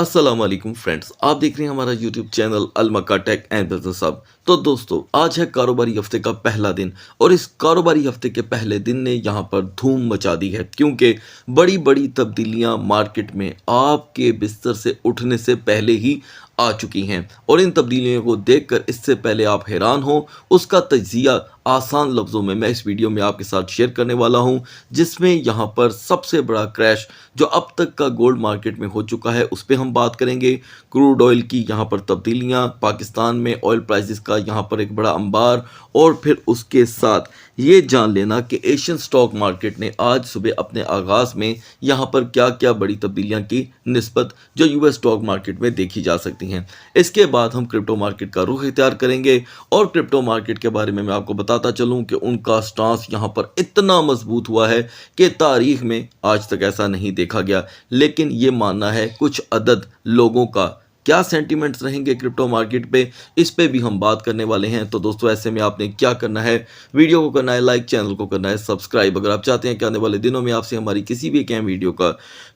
अस्सलाम वालेकुम फ्रेंड्स, आप देख रहे हैं हमारा YouTube channel Almaka tech and business hub. तो दोस्तों, आज है कारोबारी हफ्ते का पहला दिन और इस कारोबारी हफ्ते के पहले दिन ने यहाँ पर धूम मचा दी है, क्योंकि बड़ी बड़ी तब्दीलियाँ मार्केट में आपके बिस्तर से उठने से पहले ही आ चुकी हैं। और इन तब्दीलियों को देखकर इससे पहले आप हैरान हो, उसका तजिया आसान लफ्ज़ों में मैं इस वीडियो में आपके साथ शेयर करने वाला हूँ, जिसमें यहाँ पर सबसे बड़ा क्रैश जो अब तक का गोल्ड मार्केट में हो चुका है उस पर हम बात करेंगे। क्रूड ऑयल की यहाँ पर तब्दीलियाँ, पाकिस्तान में ऑयल प्राइसेस का यहाँ पर एक बड़ा अंबार, और फिर उसके साथ ये जान लेना कि एशियन स्टॉक मार्केट ने आज सुबह अपने आगाज़ में यहाँ पर क्या क्या बड़ी तब्दीलियाँ की निस्बत जो यूएस स्टॉक मार्केट में देखी जा सकती हैं। इसके बाद हम क्रिप्टो मार्केट का रुख इख्तियार करेंगे और क्रिप्टो मार्केट के बारे में मैं आपको बताता चलूँ कि उनका स्टांस यहाँ पर इतना मजबूत हुआ है कि तारीख में आज तक ऐसा नहीं देखा गया। लेकिन ये मानना है कुछ अदद लोगों का, क्या सेंटिमेंट्स रहेंगे क्रिप्टो मार्केट पे, इस पे भी हम बात करने वाले हैं। तो दोस्तों, ऐसे में आपने क्या करना है, वीडियो को करना है लाइक, चैनल को करना है सब्सक्राइब। अगर आप चाहते हैं कि आने वाले दिनों में आपसे हमारी किसी भी एक अहम वीडियो का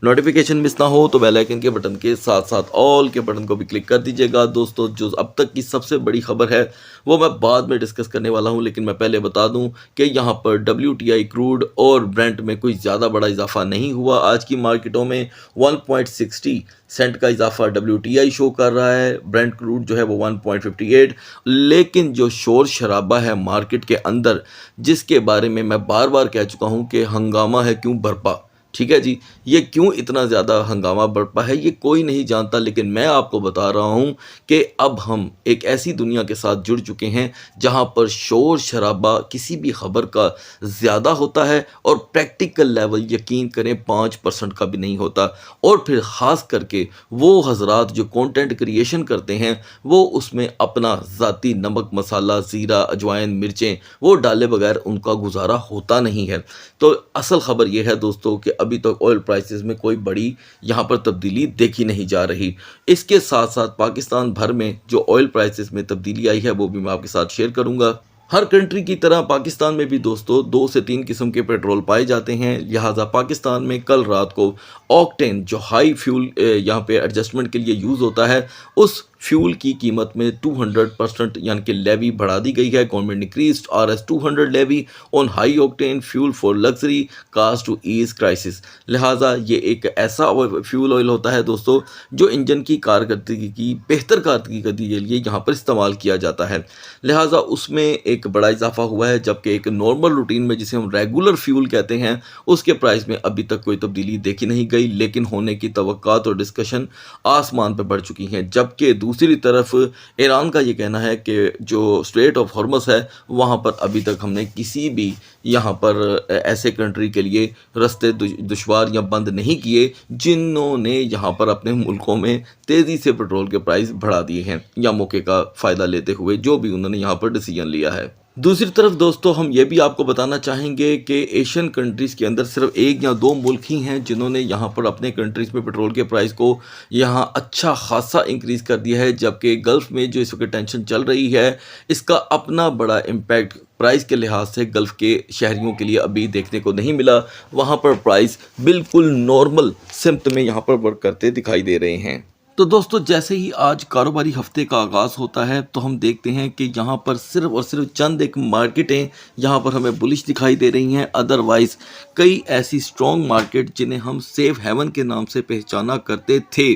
नोटिफिकेशन मिस ना हो, तो बेल आइकन के बटन के साथ साथ ऑल के बटन को भी क्लिक कर दीजिएगा। दोस्तों, जो अब तक की सबसे बड़ी खबर है वो मैं बाद में डिस्कस करने वाला हूँ, लेकिन मैं पहले बता दूँ कि यहाँ पर WTI क्रूड और ब्रेंट में कोई ज़्यादा बड़ा इजाफा नहीं हुआ। आज की मार्केटों में 1.60 सेंट का इजाफा WTI शो कर रहा है, ब्रेंट क्रूड जो है वो 1.58। लेकिन जो शोर शराबा है मार्केट के अंदर, जिसके बारे में मैं बार बार कह चुका हूँ कि हंगामा है क्यों बरपा, ठीक है जी, ये क्यों इतना ज़्यादा हंगामा बरपा है ये कोई नहीं जानता, लेकिन मैं आपको बता रहा हूँ कि अब हम एक ऐसी दुनिया के साथ जुड़ चुके हैं जहाँ पर शोर शराबा किसी भी खबर का ज़्यादा होता है और प्रैक्टिकल लेवल यकीन करें 5% का भी नहीं होता। और फिर ख़ास करके वो हजरात जो कंटेंट क्रिएशन करते हैं वो उसमें अपना ज़ाती नमक मसाला ज़ीरा अजवाइन मिर्चें वो डाले बगैर उनका गुजारा होता नहीं है। तो असल खबर ये है दोस्तों कि अभी तक ऑयल प्राइसेस में कोई बड़ी यहाँ पर तब्दीली देखी नहीं जा रही। इसके साथ साथ पाकिस्तान भर में जो ऑयल प्राइसेस में तब्दीली आई है वो भी मैं आपके साथ शेयर करूंगा। हर कंट्री की तरह पाकिस्तान में भी दोस्तों 2 से 3 किस्म के पेट्रोल पाए जाते हैं, लिहाजा पाकिस्तान में कल रात को ऑक्टेन जो हाई फ्यूल यहाँ पे एडजस्टमेंट के लिए यूज़ होता है, उस फ्यूल की कीमत में 200% यानी कि लेवी बढ़ा दी गई है। Government increased RS 200 levy on high octane fuel for luxury cars to ease crisis. लिहाजा ये एक ऐसा फ्यूल ऑयल होता है दोस्तों जो इंजन की कारकर्दगी की बेहतर कारकर्दगी के लिए यहाँ पर इस्तेमाल किया जाता है। लिहाजा उसमें एक बड़ा इजाफा हुआ है, जबकि एक नॉर्मल रूटीन में जिसे हम रेगुलर फ्यूल कहते हैं उसके प्राइस में अभी तक कोई तब्दीली देखी नहीं गई, लेकिन होने की तवक्कात और डिस्कशन आसमान पर बढ़ चुकी हैं। जबकि दूसरी तरफ ईरान का ये कहना है कि जो स्ट्रेट ऑफ हॉर्मस है वहाँ पर अभी तक हमने किसी भी यहाँ पर ऐसे कंट्री के लिए रास्ते दुश्वार या बंद नहीं किए जिन्होंने यहाँ पर अपने मुल्कों में तेज़ी से पेट्रोल के प्राइस बढ़ा दिए हैं, या मौके का फ़ायदा लेते हुए जो भी उन्होंने यहाँ पर डिसीजन लिया है। दूसरी तरफ दोस्तों, हम ये भी आपको बताना चाहेंगे कि एशियन कंट्रीज़ के अंदर सिर्फ 1 या 2 मुल्क ही हैं जिन्होंने यहाँ पर अपने कंट्रीज़ में पेट्रोल के प्राइस को यहाँ अच्छा खासा इंक्रीज़ कर दिया है, जबकि गल्फ़ में जो इस वक्त टेंशन चल रही है इसका अपना बड़ा इम्पैक्ट प्राइस के लिहाज से गल्फ़ के शहरियों के लिए अभी देखने को नहीं मिला। वहाँ पर प्राइस बिल्कुल नॉर्मल सिमत में यहाँ पर वर्क करते दिखाई दे रहे हैं। तो दोस्तों, जैसे ही आज कारोबारी हफ्ते का आगाज़ होता है तो हम देखते हैं कि यहाँ पर सिर्फ और सिर्फ चंद एक मार्केटें यहाँ पर हमें बुलिश दिखाई दे रही हैं। अदरवाइज़ कई ऐसी स्ट्रॉन्ग मार्केट जिन्हें हम सेफ हेवन के नाम से पहचाना करते थे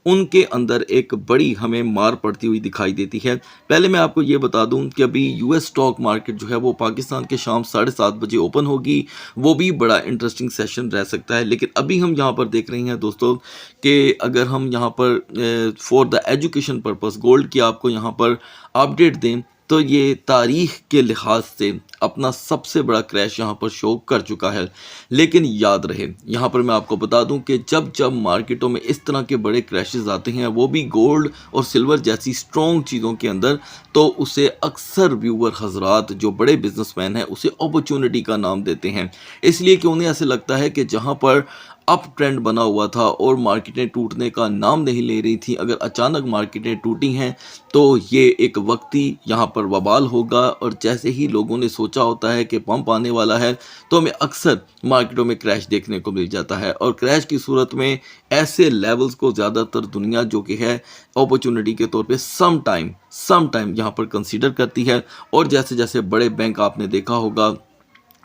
उनके अंदर एक बड़ी हमें मार पड़ती हुई दिखाई देती है। पहले मैं आपको ये बता दूं कि अभी यूएस स्टॉक मार्केट जो है वो पाकिस्तान के शाम 7:30 बजे ओपन होगी, वो भी बड़ा इंटरेस्टिंग सेशन रह सकता है। लेकिन अभी हम यहाँ पर देख रहे हैं दोस्तों कि अगर हम यहाँ पर for the education purpose gold की आपको यहाँ पर अपडेट दें तो ये तारीख के लिहाज से अपना सबसे बड़ा क्रैश यहाँ पर शो कर चुका है। लेकिन याद रहे, यहाँ पर मैं आपको बता दूं कि जब जब मार्केटों में इस तरह के बड़े क्रैशेस आते हैं, वो भी गोल्ड और सिल्वर जैसी स्ट्रॉन्ग चीज़ों के अंदर, तो उसे अक्सर व्यूअर हजरात जो बड़े बिजनेसमैन हैं उसे अपॉर्चुनिटी का नाम देते हैं, इसलिए कि उन्हें ऐसे लगता है कि जहाँ पर अप ट्रेंड बना हुआ था और मार्केटें टूटने का नाम नहीं ले रही थी, अगर अचानक मार्केटें टूटी हैं तो ये एक वक्ती यहाँ पर बवाल होगा। और जैसे ही लोगों ने सोचा होता है कि पंप आने वाला है तो हमें अक्सर मार्केटों में क्रैश देखने को मिल जाता है। और क्रैश की सूरत में ऐसे लेवल्स को ज़्यादातर दुनिया जो कि है अपॉर्चुनिटी के तौर पे सम टाइम यहाँ पर कंसीडर करती है। और जैसे जैसे बड़े बैंक आपने देखा होगा,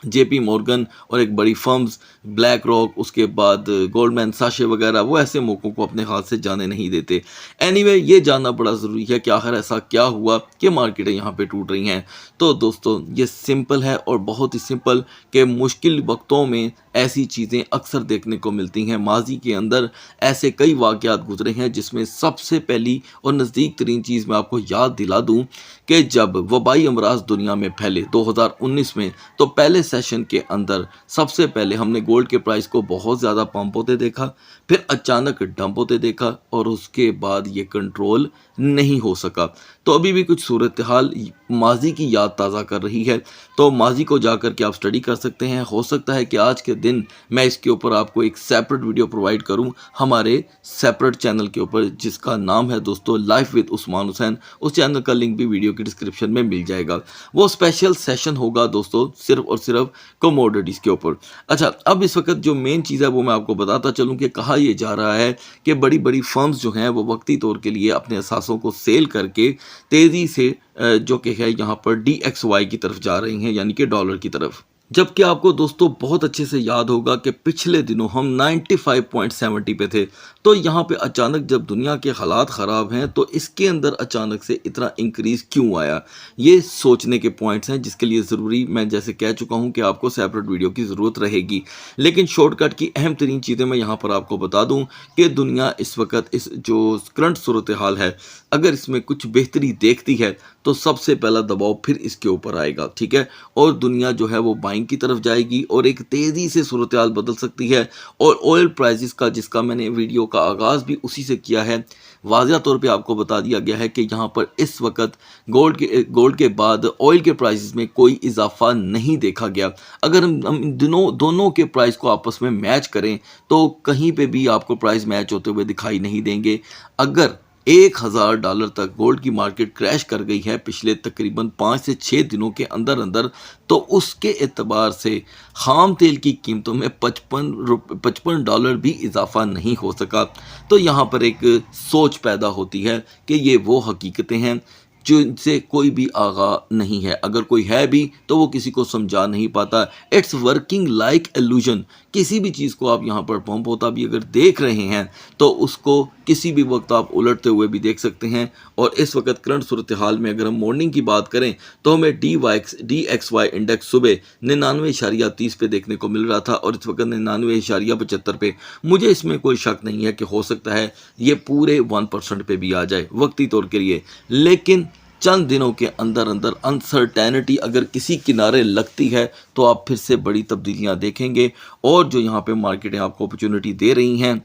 जेपी मॉर्गन और एक बड़ी फर्म्स ब्लैक रॉक, उसके बाद गोल्डमैन साशे वगैरह, वो ऐसे मौक़ों को अपने हाथ से जाने नहीं देते। एनीवे ये जानना बड़ा ज़रूरी है कि आखिर ऐसा क्या हुआ कि मार्केटें यहाँ पे टूट रही हैं। तो दोस्तों ये सिंपल है और बहुत ही सिंपल कि मुश्किल वक्तों में ऐसी चीज़ें अक्सर देखने को मिलती हैं। माजी के अंदर ऐसे कई वाक़यात गुजरे हैं जिसमें सबसे पहली और नज़दीक तरीन चीज़ मैं आपको याद दिला दूँ कि जब वबाई अमराज दुनिया में फैले 2019 में, तो पहले सेशन के अंदर सबसे पहले हमने गोल्ड के प्राइस को बहुत ज़्यादा पंप होते देखा, फिर अचानक डंप होते देखा और उसके बाद ये कंट्रोल नहीं हो सका। तो अभी भी कुछ सूरत हाल माजी की याद ताज़ा कर रही है, तो माजी को जाकर के आप स्टडी कर सकते हैं। हो सकता है कि आज के दिन मैं इसके ऊपर आपको एक सेपरेट वीडियो प्रोवाइड करूं हमारे सेपरेट चैनल के ऊपर, जिसका नाम है दोस्तों लाइफ विद उस्मान हुसैन। उस चैनल का लिंक भी वीडियो के डिस्क्रिप्शन में मिल जाएगा। वो स्पेशल सेशन होगा दोस्तों सिर्फ और सिर्फ कमोडिटीज़ के ऊपर। अच्छा, अब इस वक्त जो मेन चीज़ है वो मैं आपको बताता चलूँ कि कहा यह जा रहा है कि बड़ी बड़ी फर्म्स जो हैं वो वक्ती तौर के लिए अपने असासों को सेल करके तेज़ी से जो कि है यहाँ पर DXY की तरफ जा रही हैं, यानी कि डॉलर की तरफ। जबकि आपको दोस्तों बहुत अच्छे से याद होगा कि पिछले दिनों हम 95.70 पे थे। तो यहाँ पे अचानक जब दुनिया के हालात ख़राब हैं तो इसके अंदर अचानक से इतना इंक्रीज़ क्यों आया, ये सोचने के पॉइंट्स हैं जिसके लिए ज़रूरी, मैं जैसे कह चुका हूँ कि आपको सेपरेट वीडियो की ज़रूरत रहेगी। लेकिन शॉर्टकट की अहम तरीन चीज़ें मैं यहाँ पर आपको बता दूँ कि दुनिया इस वक्त इस जो करंट सूरत हाल है, अगर इसमें कुछ बेहतरी देखती है तो सबसे पहला दबाव फिर इसके ऊपर आएगा, ठीक है। और दुनिया जो है वो बाइंग की तरफ जाएगी और एक तेज़ी से सूरत हाल बदल सकती है। और ऑयल प्राइसेस का, जिसका मैंने वीडियो का आगाज़ भी उसी से किया है, वाज़िया तौर पे आपको बता दिया गया है कि यहाँ पर इस वक्त गोल्ड के बाद ऑयल के प्राइसेस में कोई इजाफा नहीं देखा गया। अगर हम दोनों के प्राइस को आपस में मैच करें तो कहीं पे भी आपको प्राइस मैच होते हुए दिखाई नहीं देंगे। अगर $1000 तक गोल्ड की मार्केट क्रैश कर गई है पिछले तकरीबन 5 से 6 दिनों के अंदर, तो उसके एतबार से खाम तेल की कीमतों में $55 भी इजाफा नहीं हो सका। तो यहाँ पर एक सोच पैदा होती है कि ये वो हकीकतें हैं जिनसे कोई भी आगा नहीं है, अगर कोई है भी तो वो किसी को समझा नहीं पाता। It's working like illusion. किसी भी चीज़ को आप यहाँ पर पंप होता भी अगर देख रहे हैं तो उसको किसी भी वक्त आप उलटते हुए भी देख सकते हैं। और इस वक्त करंट सूरत हाल में अगर हम मॉर्निंग की बात करें तो हमें DXY इंडेक्स सुबह 99.30 पे देखने को मिल रहा था और इस वक्त 99.75 पे। मुझे इसमें कोई शक नहीं है कि हो सकता है ये पूरे 1% पे भी आ जाए वक्ती तौर के लिए, लेकिन चंद दिनों के अंदर अनसर्टेनिटी अगर किसी किनारे लगती है तो आप फिर से बड़ी तब्दीलियां देखेंगे। और जो यहाँ पे मार्केटें आपको अपॉर्चुनिटी दे रही हैं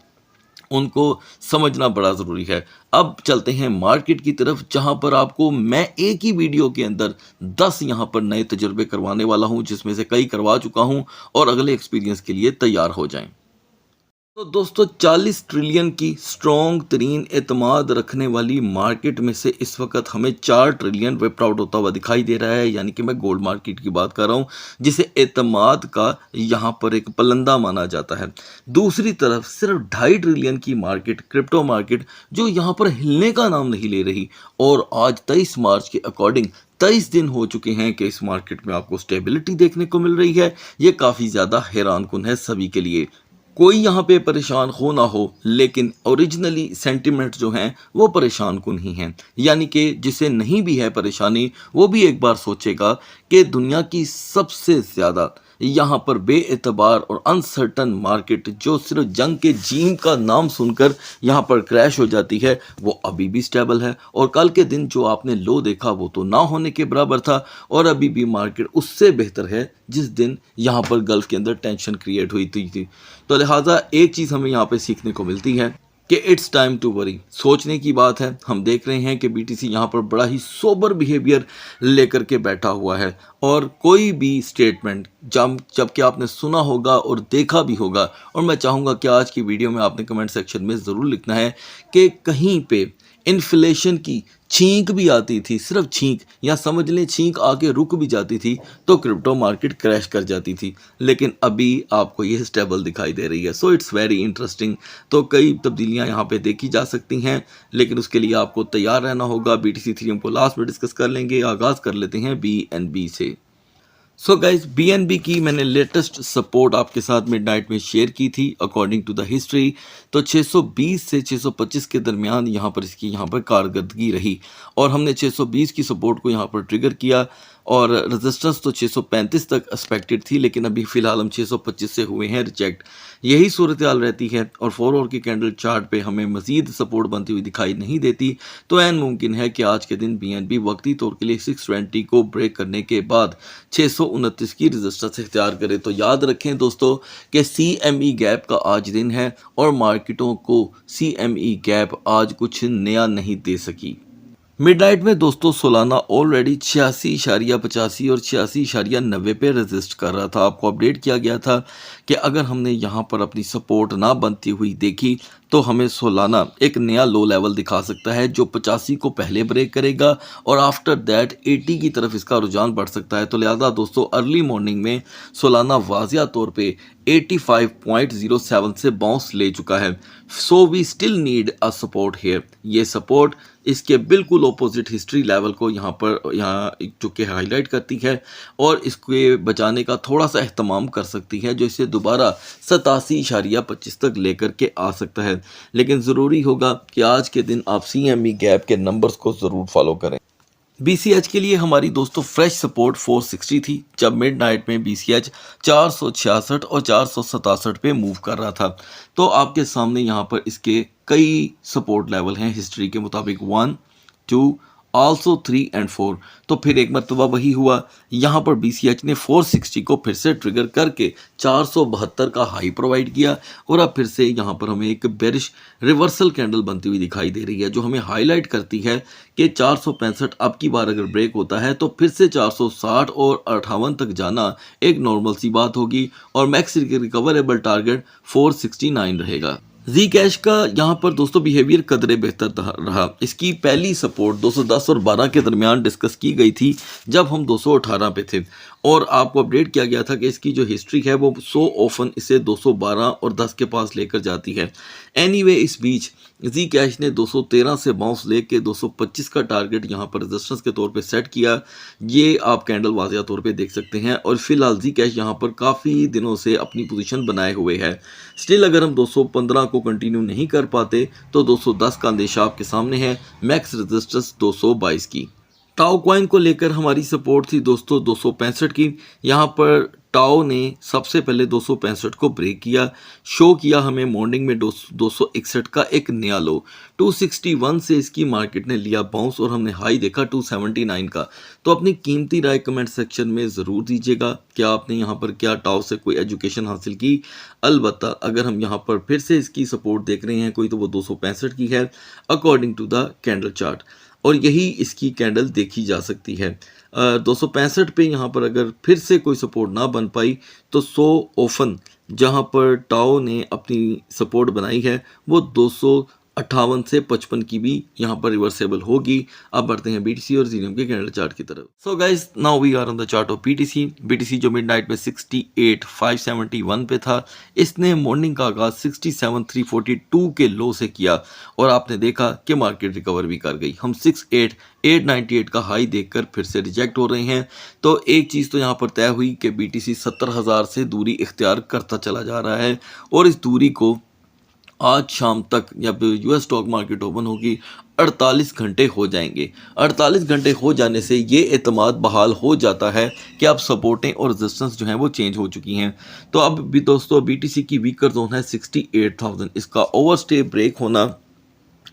उनको समझना बड़ा ज़रूरी है। अब चलते हैं मार्केट की तरफ, जहां पर आपको मैं एक ही वीडियो के अंदर 10 यहां पर नए तजुर्बे करवाने वाला हूं, जिसमें से कई करवा चुका हूं और अगले एक्सपीरियंस के लिए तैयार हो जाएं। तो दोस्तों 40 ट्रिलियन की स्ट्रॉन्ग तरीन एतमाद रखने वाली मार्केट में से इस वक्त हमें 4 ट्रिलियन विप्ट आउट होता हुआ दिखाई दे रहा है, यानी कि मैं गोल्ड मार्केट की बात कर रहा हूं जिसे एतमाद का यहां पर एक पलंदा माना जाता है। दूसरी तरफ सिर्फ 2.5 ट्रिलियन की मार्केट क्रिप्टो मार्केट जो यहां पर हिलने का नाम नहीं ले रही। और आज 23 मार्च के अकॉर्डिंग 23 दिन हो चुके हैं कि इस मार्केट में आपको स्टेबिलिटी देखने को मिल रही है। ये काफ़ी ज़्यादा हैरान कुन है सभी के लिए। कोई यहाँ पे परेशान हो ना हो, लेकिन ओरिजिनली सेंटिमेंट जो हैं वो परेशान कुन ही हैं। यानी कि जिसे नहीं भी है परेशानी वो भी एक बार सोचेगा कि दुनिया की सबसे ज़्यादा यहाँ पर बेएतबार और अनसर्टन मार्केट जो सिर्फ जंग के जीम का नाम सुनकर यहाँ पर क्रैश हो जाती है, वो अभी भी स्टेबल है। और कल के दिन जो आपने लो देखा वो तो ना होने के बराबर था और अभी भी मार्केट उससे बेहतर है जिस दिन यहाँ पर गल्फ के अंदर टेंशन क्रिएट हुई थी। तो लिहाजा एक चीज़ हमें यहाँ पे सीखने को मिलती है कि इट्स टाइम टू वरी। सोचने की बात है, हम देख रहे हैं कि बीटीसी यहाँ पर बड़ा ही सोबर बिहेवियर लेकर के बैठा हुआ है और कोई भी स्टेटमेंट जबकि आपने सुना होगा और देखा भी होगा, और मैं चाहूँगा कि आज की वीडियो में आपने कमेंट सेक्शन में ज़रूर लिखना है कि कहीं पे इन्फ्लेशन की छींक भी आती थी, सिर्फ छींक या समझ लें छींक आके रुक भी जाती थी तो क्रिप्टो मार्केट क्रैश कर जाती थी, लेकिन अभी आपको ये स्टेबल दिखाई दे रही है। So it's very interesting. तो कई तब्दीलियां यहाँ पे देखी जा सकती हैं, लेकिन उसके लिए आपको तैयार रहना होगा। BTC Ethereum को लास्ट में डिस्कस कर लेंगे। आगाज़ कर लेते हैं BNB से। सो गाइज BNB की मैंने लेटेस्ट सपोर्ट आपके साथ मिडनाइट में शेयर की थी अकॉर्डिंग टू द हिस्ट्री। तो 620 से 625 के दरमियान यहाँ पर इसकी यहाँ पर कारकर्दगी रही और हमने 620 की सपोर्ट को यहाँ पर ट्रिगर किया और रेजिस्टेंस तो 635 तक एक्सपेक्टेड थी, लेकिन अभी फ़िलहाल हम 625 से हुए हैं रिजेक्ट। यही सूरत हाल रहती है और 4 आवर की कैंडल चार्ट पे हमें मज़ीद सपोर्ट बनती हुई दिखाई नहीं देती, तो ऐन मुमकिन है कि आज के दिन BNB वक्ती तौर के लिए 620 को ब्रेक करने के बाद 629 की रेजिस्टेंस इख्तियार करे। तो याद रखें दोस्तों कि CME गैप का आज दिन है और मार्केटों को CME गैप आज कुछ नया नहीं दे सकी। मिडनाइट में दोस्तों सोलाना ऑलरेडी 86.85 और 86.90 पे रेजिस्ट कर रहा था। आपको अपडेट किया गया था कि अगर हमने यहाँ पर अपनी सपोर्ट ना बनती हुई देखी तो हमें सोलाना एक नया लो लेवल दिखा सकता है जो 85 को पहले ब्रेक करेगा और आफ्टर दैट 80 की तरफ इसका रुझान बढ़ सकता है। तो लिहाजा दोस्तों अर्ली मॉर्निंग में सोलाना वाजिया तौर पे 85.07 से बाउंस ले चुका है। So we still need a support here. ये सपोर्ट इसके बिल्कुल ऑपोजिट हिस्ट्री लेवल को यहाँ चुके हाईलाइट करती है और इसके बचाने का थोड़ा सा एहतमाम कर सकती है, जो इसे दोबारा 87.25 तक लेकर के आ सकता है। लेकिन ज़रूरी होगा कि आज के दिन आप CME गैप के नंबर्स को ज़रूर फॉलो करें। BCH के लिए हमारी दोस्तों फ्रेश सपोर्ट 460 थी जब मिडनाइट में BCH 466 और 467 पे मूव कर रहा था। तो आपके सामने यहाँ पर इसके कई सपोर्ट लेवल हैं हिस्ट्री के मुताबिक 1, 2, आल्सो 3 एंड 4। तो फिर एक मरतबा वही हुआ, यहाँ पर BCH ने 460 को फिर से ट्रिगर करके 472 का हाई प्रोवाइड किया और अब फिर से यहाँ पर हमें एक बेरिश रिवर्सल कैंडल बनती हुई दिखाई दे रही है, जो हमें हाईलाइट करती है कि 465 अब की बार अगर ब्रेक होता है तो फिर से 460 और 58 तक जाना एक नॉर्मल सी बात होगी और मैक्स रिकवरेबल टारगेट 469 रहेगा। जी कैश का यहाँ पर दोस्तों बिहेवियर कदरे बेहतर रहा। इसकी पहली सपोर्ट 210 और 12 के दरमियान डिस्कस की गई थी जब हम 218 पे थे और आपको अपडेट किया गया था कि इसकी जो हिस्ट्री है वो सो ऑफन इसे 212 और 10 के पास लेकर जाती है। एनीवे इस बीच जी कैश ने 213 से बाउंस लेके 225 का टारगेट यहाँ पर रेजिस्टेंस के तौर पे सेट किया। ये आप कैंडल वाजिया तौर पे देख सकते हैं और फिलहाल जी कैश यहाँ पर काफ़ी दिनों से अपनी पोजीशन बनाए हुए है। स्टिल अगर हम 215 को कंटिन्यू नहीं कर पाते तो 210 का अंदेशा आपके सामने है। मैक्स रेजिस्टेंस 222 की। टाओ कॉइन को लेकर हमारी सपोर्ट थी दोस्तों 265 की। यहाँ पर टाओ ने सबसे पहले 265 को ब्रेक किया, शो किया हमें मॉर्निंग में 261 का एक नया लो। 261 से इसकी मार्केट ने लिया बाउंस और हमने हाई देखा 279 का। तो अपनी कीमती राय कमेंट सेक्शन में ज़रूर दीजिएगा कि आपने यहाँ पर क्या टाओ से कोई एजुकेशन हासिल की। अलबत्ता अगर हम यहाँ पर फिर से इसकी सपोर्ट देख रहे हैं कोई, तो वो 265 की है according to the candle chart और यही इसकी कैंडल देखी जा सकती है। 265 पे यहाँ पर अगर फिर से कोई सपोर्ट ना बन पाई तो सो ओफन जहाँ पर टाओ ने अपनी सपोर्ट बनाई है वो 258 से 55 की भी यहाँ पर रिवर्सेबल होगी। अब बढ़ते हैं BTC और Ethereum के कैंडल चार्ट की तरफ। So guys now we are on the chart of BTC जो मिडनाइट में 68,571 पे था, इसने मॉर्निंग का आगाज 67,342 के लो से किया और आपने देखा कि मार्केट रिकवर भी कर गई। हम 68,898 का हाई देखकर फिर से रिजेक्ट हो रहे हैं। तो एक चीज़ तो यहाँ पर तय हुई कि BTC 70,000 से दूरी इख्तियार करता चला जा रहा है और इस दूरी को आज शाम तक जब US स्टॉक मार्केट ओपन होगी 48 घंटे हो जाएंगे। 48 घंटे हो जाने से ये एतमाद बहाल हो जाता है कि अब सपोर्टें और रेजिस्टेंस जो हैं वो चेंज हो चुकी हैं। तो अब भी दोस्तों BTC की वीकर जोन है 68,000। इसका ओवरस्टे ब्रेक होना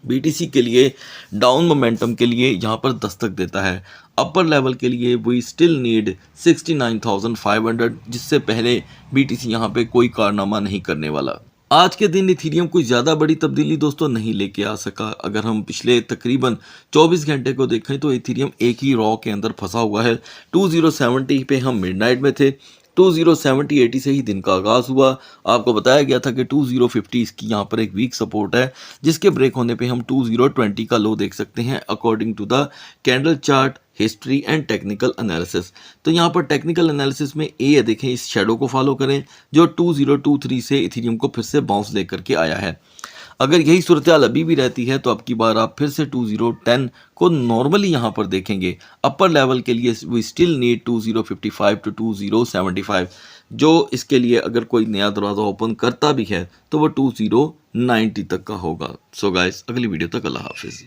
BTC के लिए डाउन मोमेंटम के लिए यहाँ पर दस्तक देता है। अपर लेवल के लिए वी स्टिल नीड 69,500, जिससे पहले BTC यहाँ पे कोई कारनामा नहीं करने वाला। आज के दिन इथीरियम कोई ज़्यादा बड़ी तब्दीली दोस्तों नहीं लेके आ सका। अगर हम पिछले तकरीबन 24 घंटे को देखें तो इथीरियम एक ही रॉ के अंदर फंसा हुआ है। 2070 पे हम मिडनाइट में थे, 2070-80 से ही दिन का आगाज़ हुआ। आपको बताया गया था कि 2050 इसकी यहाँ पर एक वीक सपोर्ट है, जिसके ब्रेक होने पे हम 2020 का लो देख सकते हैं according to the candle chart, history and technical analysis. तो यहाँ पर टेक्निकल एनालिसिस में ए है, देखें इस शेडो को फॉलो करें जो 2023 से इथीरियम को फिर से बाउंस लेकर के आया है। अगर यही सूरत हाल अभी भी रहती है तो अब की बार आप फिर से 2010 को नॉर्मली यहाँ पर देखेंगे। अपर लेवल के लिए वी स्टिल नीड 2055 टू 2075, जो इसके लिए अगर कोई नया दरवाज़ा ओपन करता भी है तो वो 2090 तक का होगा। सो गाइस, अगली वीडियो तक अल्लाह हाफिज़।